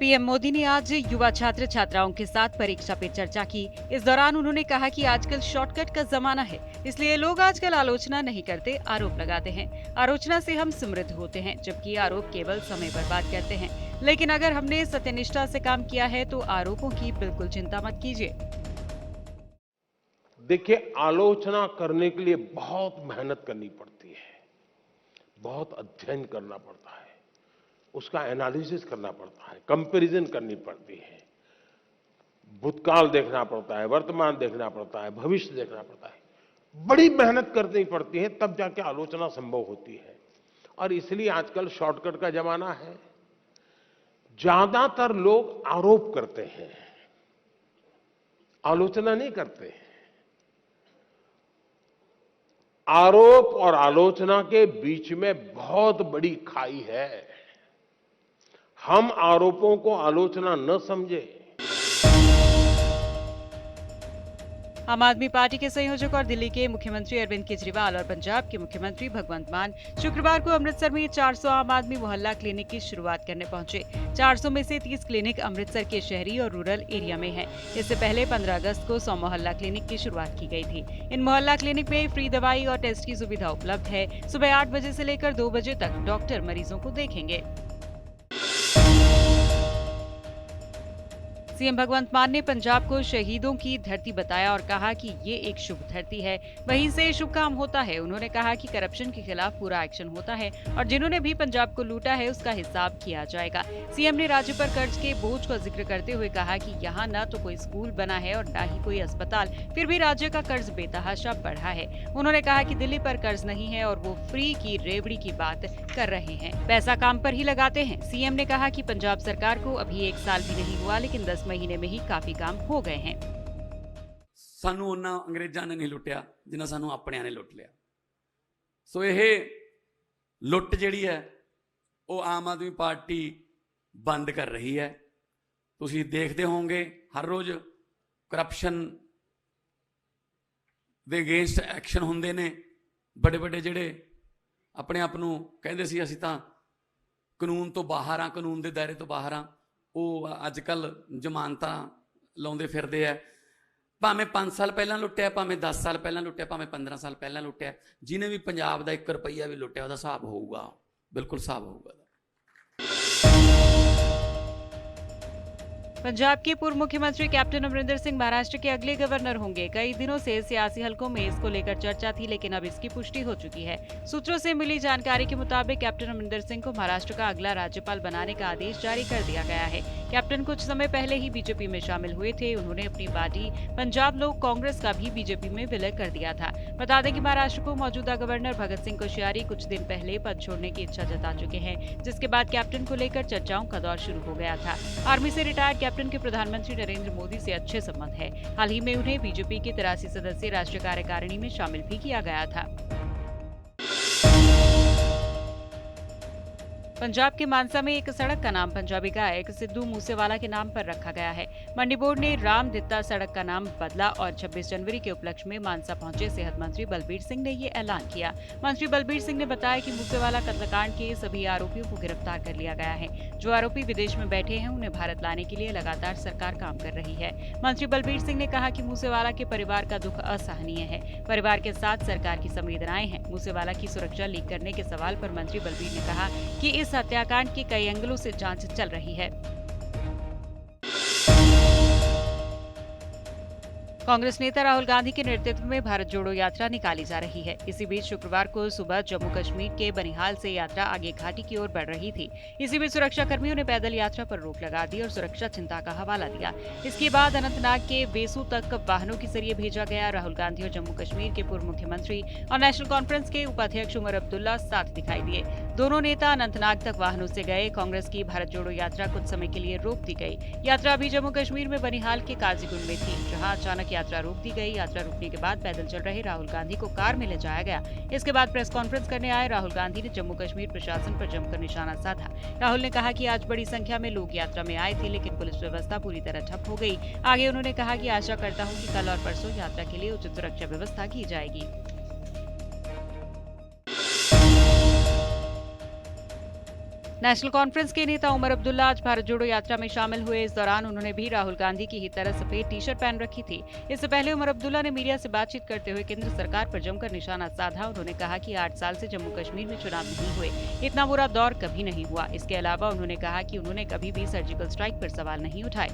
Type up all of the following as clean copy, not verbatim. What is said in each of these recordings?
PM Modi ने आज युवा छात्र छात्राओं के साथ परीक्षा पे चर्चा की। इस दौरान उन्होंने कहा कि आजकल शॉर्टकट का जमाना है, इसलिए लोग आजकल आलोचना नहीं करते, आरोप लगाते हैं। आलोचना से हम समृद्ध होते हैं, जबकि आरोप केवल समय बर्बाद करते हैं। लेकिन अगर हमने सत्यनिष्ठा से काम किया है तो आरोपों की बिल्कुल चिंता मत कीजिए। देखिए, आलोचना करने के लिए बहुत मेहनत करनी पड़ती है, बहुत अध्ययन करना पड़ता है, उसका एनालिसिस करना पड़ता है, कंपैरिजन करनी पड़ती है, भूतकाल देखना पड़ता है, वर्तमान देखना पड़ता है, भविष्य देखना पड़ता है। बड़ी मेहनत करनी पड़ती है, तब जाके आलोचना संभव होती है। और इसलिए आजकल शॉर्टकट का जमाना है। ज्यादातर लोग आरोप करते हैं, आलोचना नहीं करते हैं। आरोप और आलोचना के बीच में बहुत बड़ी खाई है। हम आरोपों को आलोचना न समझें। आम आदमी पार्टी के संयोजक और दिल्ली के मुख्यमंत्री अरविंद केजरीवाल और पंजाब के मुख्यमंत्री भगवंत मान शुक्रवार को अमृतसर में 400 आम आदमी मोहल्ला क्लिनिक की शुरुआत करने पहुंचे। 400 में से 30 क्लिनिक अमृतसर के शहरी और रूरल एरिया में हैं। इससे पहले 15 अगस्त को 100 मोहल्ला क्लिनिक की शुरुआत की गई थी। इन मोहल्ला क्लिनिक में फ्री दवाई और टेस्ट की सुविधा उपलब्ध है। सुबह 8 बजे से लेकर 2 बजे तक डॉक्टर मरीजों को देखेंगे। सीएम भगवंत मान ने पंजाब को शहीदों की धरती बताया और कहा कि ये एक शुभ धरती है, वहीं से शुभ काम होता है। उन्होंने कहा कि करप्शन के खिलाफ पूरा एक्शन होता है और जिन्होंने भी पंजाब को लूटा है उसका हिसाब किया जाएगा। सीएम ने राज्य पर कर्ज के बोझ का जिक्र करते हुए कहा कि यहाँ न तो कोई स्कूल बना है और न ही कोई अस्पताल, फिर भी राज्य का कर्ज बेतहाशा बढ़ा है। उन्होंने कहा कि दिल्ली पर कर्ज नहीं है और वो फ्री की रेवड़ी की बात कर रहे हैं, पैसा काम पर ही लगाते हैं। सीएम ने कहा कि पंजाब सरकार को अभी 1 साल भी नहीं हुआ, लेकिन 10 महीने में ही काफी काम हो गए हैं। सानू उन्ना अंग्रेजां ने नहीं लुटिया जिन्ना सानू अपनियां ने लुट लिया। सो यह लुट जिहड़ी है वो आम आदमी पार्टी बंद कर रही है। तुसीं देखते होंगे हर रोज करप्शन दे अगेंस्ट एक्शन हुंदे ने। बड़े बड़े जिहड़े अपने आप नूं कहंदे सी असीं तां कानून तो बाहर हाँ, कानून के दायरे तो बाहर हाँ, वो अजकल जमानत लाउंदे फिरदे है। भावें 5 साल पहला लुटिया, भावें 10 साल पहला लुटिया, भावें 15 साल पहला लुटिया, जिन्हें भी पंजाब का 1 रुपया भी लुटिया उसका हिसाब होगा, बिल्कुल हिसाब होगा। पंजाब के पूर्व मुख्यमंत्री कैप्टन अमरिंदर सिंह महाराष्ट्र के अगले गवर्नर होंगे। कई दिनों से सियासी हलकों में इसको लेकर चर्चा थी, लेकिन अब इसकी पुष्टि हो चुकी है। सूत्रों से मिली जानकारी के मुताबिक कैप्टन अमरिंदर सिंह को महाराष्ट्र का अगला राज्यपाल बनाने का आदेश जारी कर दिया गया है। कैप्टन कुछ समय पहले ही बीजेपी में शामिल हुए थे। उन्होंने अपनी पार्टी पंजाब लोक कांग्रेस का भी बीजेपी में विलय कर दिया था। बता दें कि महाराष्ट्र को मौजूदा गवर्नर भगत सिंह कोश्यारी कुछ दिन पहले पद छोड़ने की इच्छा जता चुके हैं, जिसके बाद कैप्टन को लेकर चर्चाओं का दौर शुरू हो गया था। आर्मी से रिटायर्ड कैप्टन के प्रधानमंत्री नरेंद्र मोदी से अच्छे संबंध है। हाल ही में उन्हें बीजेपी के 83 सदस्यीय राष्ट्रीय कार्यकारिणी में शामिल भी किया गया था। पंजाब के मानसा में एक सड़क का नाम पंजाबी गायक सिद्धू मूसेवाला के नाम पर रखा गया है। मंडी बोर्ड ने राम दित्ता सड़क का नाम बदला और 26 जनवरी के उपलक्ष्य में मानसा पहुंचे सेहत मंत्री बलबीर सिंह ने ये ऐलान किया। मंत्री बलबीर सिंह ने बताया कि मूसेवाला कत्लकांड के सभी आरोपियों को गिरफ्तार कर लिया गया है। जो आरोपी विदेश में बैठे हैं उन्हें भारत लाने के लिए लगातार सरकार काम कर रही है। मंत्री बलबीर सिंह ने कहा कि मूसेवाला के परिवार का दुख असहनीय है। परिवार के साथ सरकार की संवेदनाएं हैं। मूसेवाला की सुरक्षा लीक करने के सवाल पर मंत्री बलबीर ने कहा कि इस हत्याकांड की कई एंगलों से जांच चल रही है। कांग्रेस नेता राहुल गांधी के नेतृत्व में भारत जोड़ो यात्रा निकाली जा रही है। इसी बीच शुक्रवार को सुबह जम्मू कश्मीर के बनिहाल से यात्रा आगे घाटी की ओर बढ़ रही थी। इसी बीच सुरक्षा कर्मियों ने पैदल यात्रा पर रोक लगा दी और सुरक्षा चिंता का हवाला दिया। इसके बाद अनंतनाग के बेसू तक वाहनों के जरिए भेजा गया। राहुल गांधी और जम्मू कश्मीर के पूर्व मुख्यमंत्री और नेशनल कॉन्फ्रेंस के उपाध्यक्ष उमर अब्दुल्ला साथ दिखाई दिए। दोनों नेता अनंतनाग तक वाहनों से गए। कांग्रेस की भारत जोड़ो यात्रा कुछ समय के लिए रोक दी गई। यात्रा अभी जम्मू कश्मीर में बनिहाल के काजीगुंड में थी, जहां अचानक यात्रा रोक दी गई। यात्रा रुकने के बाद पैदल चल रहे राहुल गांधी को कार में ले जाया गया। इसके बाद प्रेस कॉन्फ्रेंस करने आए राहुल गांधी ने जम्मू कश्मीर प्रशासन पर जमकर निशाना साधा। राहुल ने कहा कि आज बड़ी संख्या में लोग यात्रा में आए थे, लेकिन पुलिस व्यवस्था पूरी तरह ठप हो गई। आगे उन्होंने कहा कि आशा करता हूं कि कल और परसों यात्रा के लिए उचित सुरक्षा व्यवस्था की जाएगी। नेशनल कॉन्फ्रेंस के नेता उमर अब्दुल्ला आज भारत जोड़ो यात्रा में शामिल हुए। इस दौरान उन्होंने भी राहुल गांधी की ही तरह सफेद टी शर्ट पहन रखी थी। इससे पहले उमर अब्दुल्ला ने मीडिया से बातचीत करते हुए केंद्र सरकार पर जमकर निशाना साधा। उन्होंने कहा कि 8 साल से जम्मू कश्मीर में चुनाव नहीं हुए, इतना बुरा दौर कभी नहीं हुआ। इसके अलावा उन्होंने कहा कि उन्होंने कभी भी सर्जिकल स्ट्राइक पर सवाल नहीं उठाए।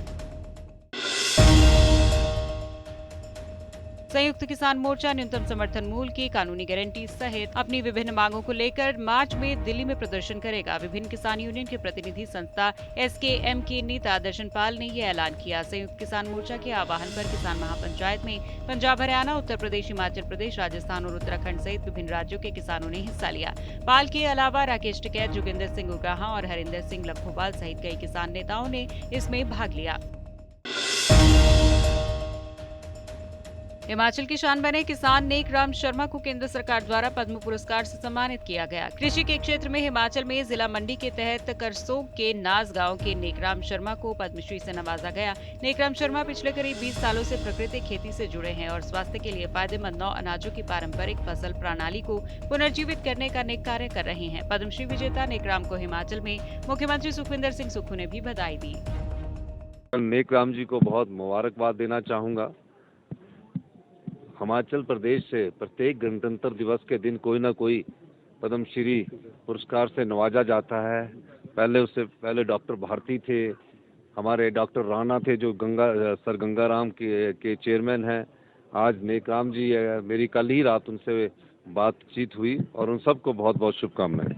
संयुक्त किसान मोर्चा न्यूनतम समर्थन मूल्य की कानूनी गारंटी सहित अपनी विभिन्न मांगों को लेकर मार्च में दिल्ली में प्रदर्शन करेगा। विभिन्न किसान यूनियन के प्रतिनिधि संस्था एसकेएम के नेता दर्शन पाल ने यह ऐलान किया। संयुक्त किसान मोर्चा के आह्वान पर किसान महापंचायत में पंजाब, हरियाणा, उत्तर प्रदेश, हिमाचल प्रदेश, राजस्थान और उत्तराखंड सहित विभिन्न राज्यों के किसानों ने हिस्सा लिया। पाल के अलावा राकेश टिकैत, जोगिंदर सिंह उग्राहा और हरिंदर सिंह लखोपाल सहित कई किसान नेताओं ने इसमें भाग लिया। हिमाचल की शान बने किसान नेकराम शर्मा को केंद्र सरकार द्वारा पद्म पुरस्कार से सम्मानित किया गया। कृषि के क्षेत्र में हिमाचल में जिला मंडी के तहत करसोग के नाज गांव के नेकराम शर्मा को पद्मश्री से नवाजा गया। नेकराम शर्मा पिछले करीब 20 सालों से प्राकृतिक खेती से जुड़े हैं और स्वास्थ्य के लिए फायदेमंद 9 अनाजों की पारंपरिक फसल प्रणाली को पुनर्जीवित करने का नेक कार्य कर रहे हैं। पद्मश्री विजेता नेकराम को हिमाचल में मुख्यमंत्री सुखविंदर सिंह सुक्खू ने भी बधाई दी। नेकराम जी को बहुत मुबारकबाद देना चाहूँगा। हिमाचल प्रदेश से प्रत्येक गणतंत्र दिवस के दिन कोई ना कोई पद्मश्री पुरस्कार से नवाजा जाता है। उससे पहले डॉक्टर भारती थे, हमारे डॉक्टर राणा थे जो सर गंगाराम के चेयरमैन हैं। आज नेकराम जी है। मेरी कल ही रात उनसे बातचीत हुई और उन सबको बहुत बहुत शुभकामनाएं।